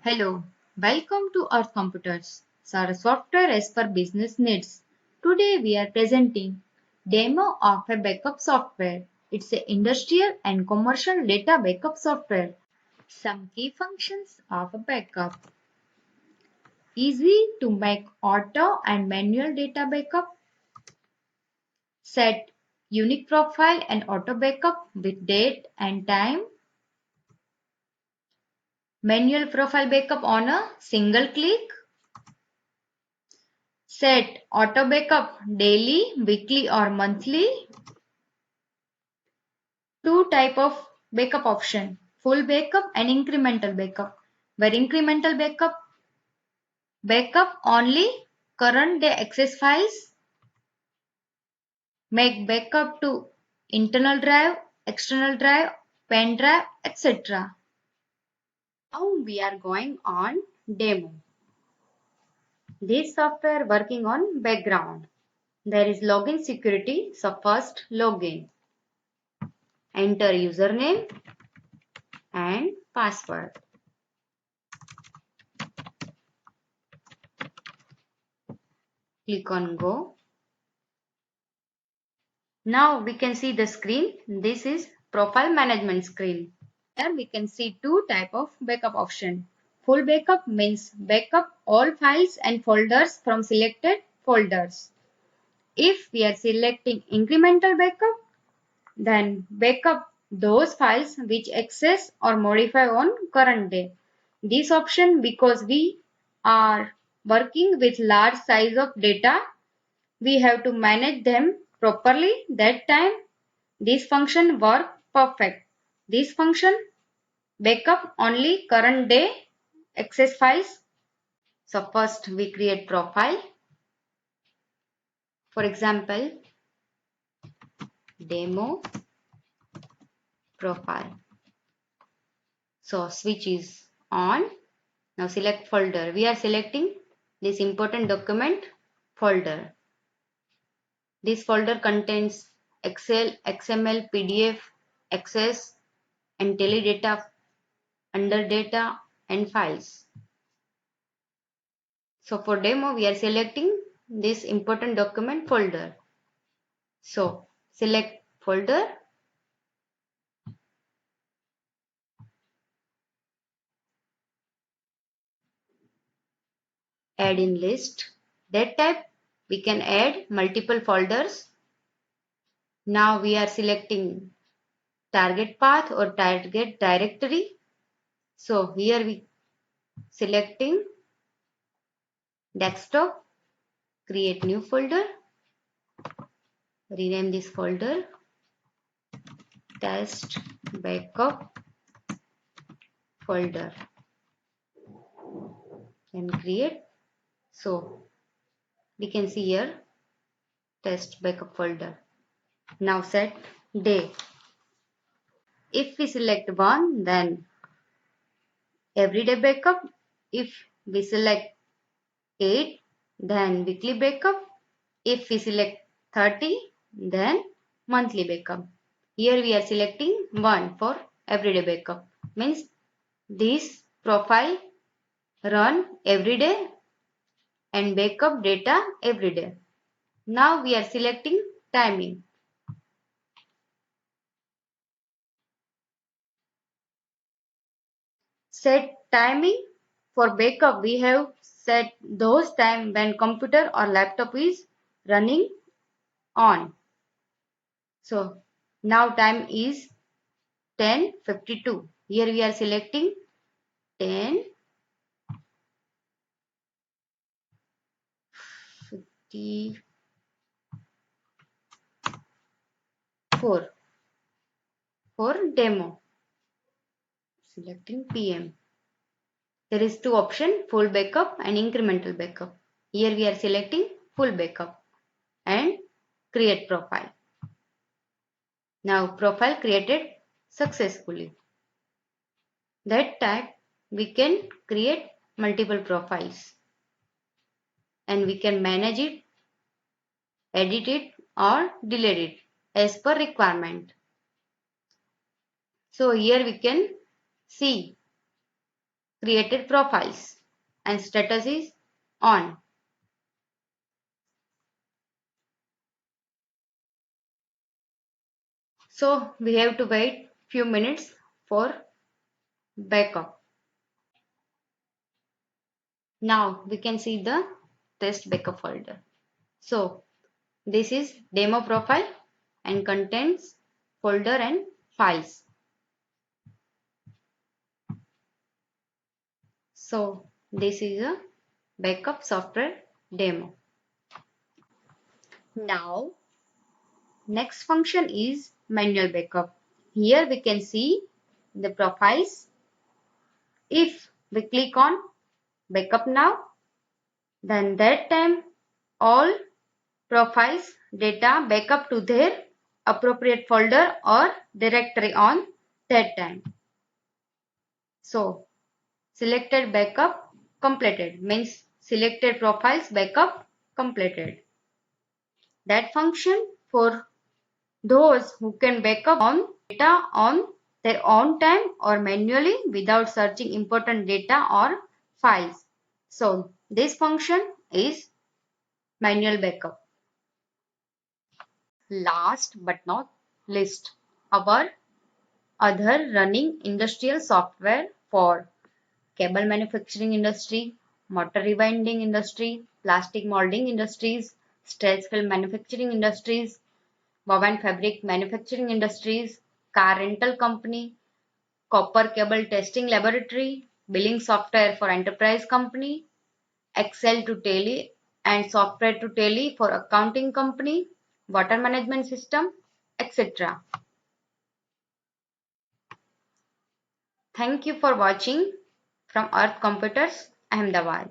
Hello, welcome to Earth Computers, our software as per business needs. Today we are presenting demo of a backup software. It's a industrial and commercial data backup software. Some key functions of a backup. Easy to make auto and manual data backup. Set unique profile and auto backup with date and time. Manual profile backup on a single click. Set auto backup daily, weekly or monthly. Two type of backup option, full backup and incremental backup. Where incremental backup only current day access files, make backup to internal drive, external drive, pen drive, etc. Now we are going on demo. This software working on background. There is login security, so first login. Enter username and password. Click on go. Now we can see the screen. This is profile management screen. Here we can see two type of backup option. Full backup means backup all files and folders from selected folders. If we are selecting incremental backup, then backup those files which access or modify on current day. This option because we are working with large size of data, we have to manage them properly. That time this function work perfect. This function backup only current day access files. So first we create profile. For example, demo profile. So switch is on. Now select folder. We are selecting this important document folder. This folder contains Excel, XML, PDF, Access and teledata, under data and files. So for demo we are selecting this important document folder. So select folder, add in list. That type we can add multiple folders. Now we are selecting target path or target directory. So here we selecting desktop, create new folder, rename this folder test backup folder and create. So we can see here test backup folder. Now set day. If we select one, then everyday backup. If we select 8, then weekly backup. If we select 30, then monthly backup. Here we are selecting 1 for everyday backup. Means this profile run every day and backup data every day. Now we are selecting timing. Set timing. For backup we have set those time when computer or laptop is running on. So now time is 10:52. Here we are selecting 10:54 for demo. Selecting PM. There is two options, full backup and incremental backup. Here we are selecting full backup and create profile. Now profile created successfully. That type we can create multiple profiles and we can manage it, edit it or delete it as per requirement. So here we can see created profiles, and status is on. So we have to wait few minutes for backup. Now we can see the test backup folder. So this is demo profile and contains folder and files. So this is a backup software demo. Now next function is manual backup. Here we can see the profiles. If we click on backup now, then that time all profiles data backup to their appropriate folder or directory on that time. So selected backup completed means selected profiles backup completed. That function for those who can backup on data on their own time or manually without searching important data or files. So this function is manual backup. Last but not least, our other running industrial software for cable manufacturing industry, motor rewinding industry, plastic molding industries, stretch film manufacturing industries, woven fabric manufacturing industries, car rental company, copper cable testing laboratory, billing software for enterprise company, Excel to Tally and software to Tally for accounting company, water management system, etc. Thank you for watching from Earth Computers, Ahmedabad.